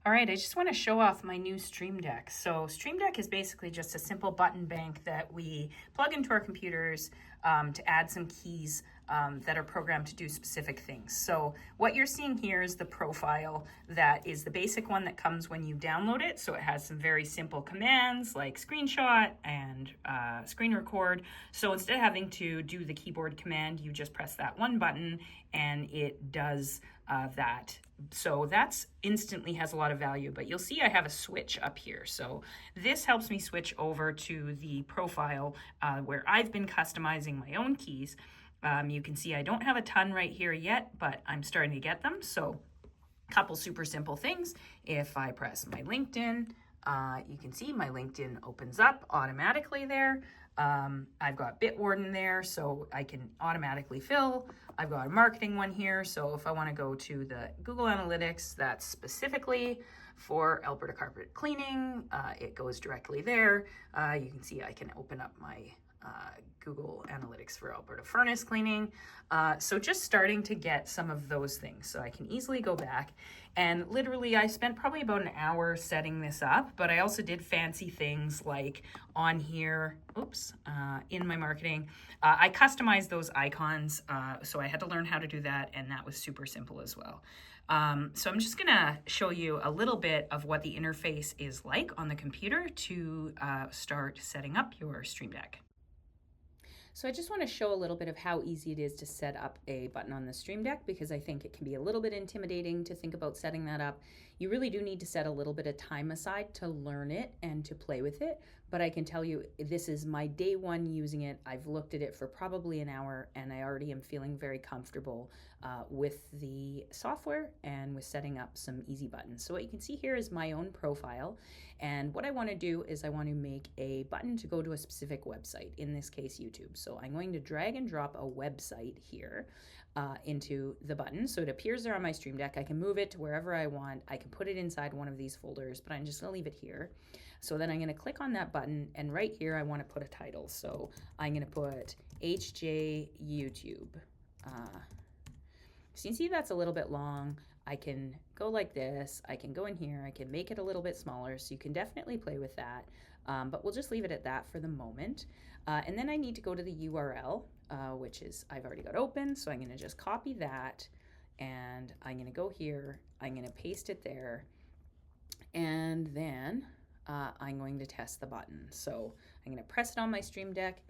All right, I just want to show off my new Stream Deck. So Stream Deck is basically just a simple button bank that we plug into our computers to add some keys that are programmed to do specific things. So what you're seeing here is the profile that is the basic one that comes when you download it. So it has some very simple commands like screenshot and screen record. So instead of having to do the keyboard command, you just press that one button and it does that. So that's instantly has a lot of value, but you'll see I have a switch up here. So this helps me switch over to the profile where I've been customizing my own keys. You can see I don't have a ton right here yet, but I'm starting to get them. So a couple super simple things. If I press my LinkedIn, you can see my LinkedIn opens up automatically there. I've got Bitwarden there, so I can automatically fill. I've got a marketing one here, so if I want to go to the Google Analytics, that's specifically for Alberta Carpet Cleaning, it goes directly there. You can see I can open up my Google Analytics for Alberta Furnace Cleaning. So just starting to get some of those things. So I can easily go back and literally I spent probably about an hour setting this up, but I also did fancy things like on here, in my marketing, I customized those icons. So I had to learn how to do that, and that was super simple as well. So I'm just gonna show you a little bit of what the interface is like on the computer to start setting up your Stream Deck. So I just want to show a little bit of how easy it is to set up a button on the Stream Deck, because I think it can be a little bit intimidating to think about setting that up. You really do need to set a little bit of time aside to learn it and to play with it. But I can tell you, this is my day one using it. I've looked at it for probably an hour, and I already am feeling very comfortable with the software and with setting up some easy buttons. So what you can see here is my own profile. And what I want to do is I want to make a button to go to a specific website, in this case, YouTube. So I'm going to drag and drop a website here into the button. So it appears there on my Stream Deck. I can move it to wherever I want. I can put it inside one of these folders, but I'm just going to leave it here. So then I'm going to click on that button, and right here I want to put a title. So I'm going to put HJ YouTube. So you can see that's a little bit long. I can go like this. I can go in here. I can make it a little bit smaller, so you can definitely play with that. But we'll just leave it at that for the moment. And then I need to go to the URL, which is I've already got open. So I'm going to just copy that, and I'm going to go here. I'm going to paste it there, and then I'm going to test the button. So I'm going to press it on my Stream Deck,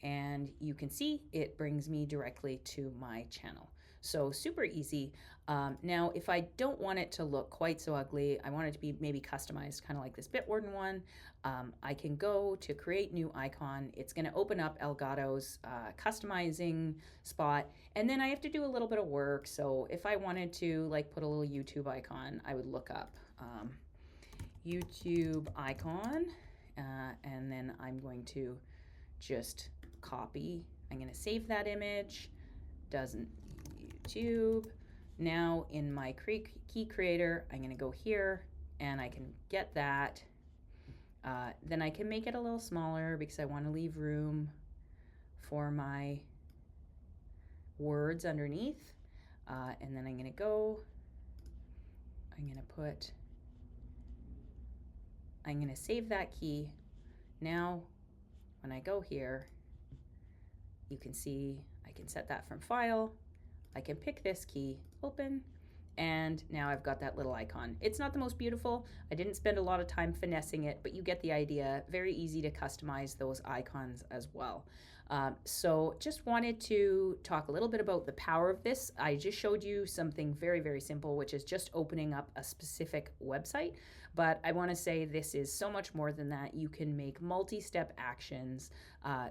and you can see it brings me directly to my channel. So super easy. Now, if I don't want it to look quite so ugly, I want it to be maybe customized, kind of like this Bitwarden one, I can go to create new icon. It's going to open up Elgato's customizing spot, and then I have to do a little bit of work. So if I wanted to like put a little YouTube icon, I would look up YouTube icon, and then I'm going to just copy. I'm going to save that image. Doesn't YouTube. Now in my key creator, I'm going to go here and I can get that. Then I can make it a little smaller because I want to leave room for my words underneath. And then I'm going to go, I'm going to save that key. Now, when I go here, you can see I can set that from file. I can pick this key, open, and now I've got that little icon. It's not the most beautiful. I didn't spend a lot of time finessing it, but you get the idea. Very easy to customize those icons as well. So just wanted to talk a little bit about the power of this. I just showed you something very, very simple, which is just opening up a specific website. But I want to say this is so much more than that. You can make multi-step actions.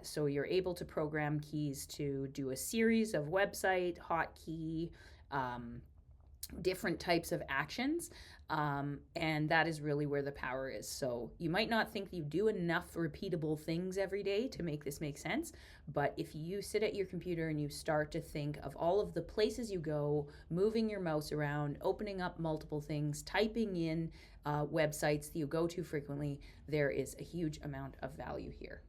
So you're able to program keys to do a series of website, hotkey, different types of actions. And that is really where the power is. So you might not think you do enough repeatable things every day to make this make sense, but if you sit at your computer and you start to think of all of the places you go, moving your mouse around, opening up multiple things, typing in websites that you go to frequently, there is a huge amount of value here.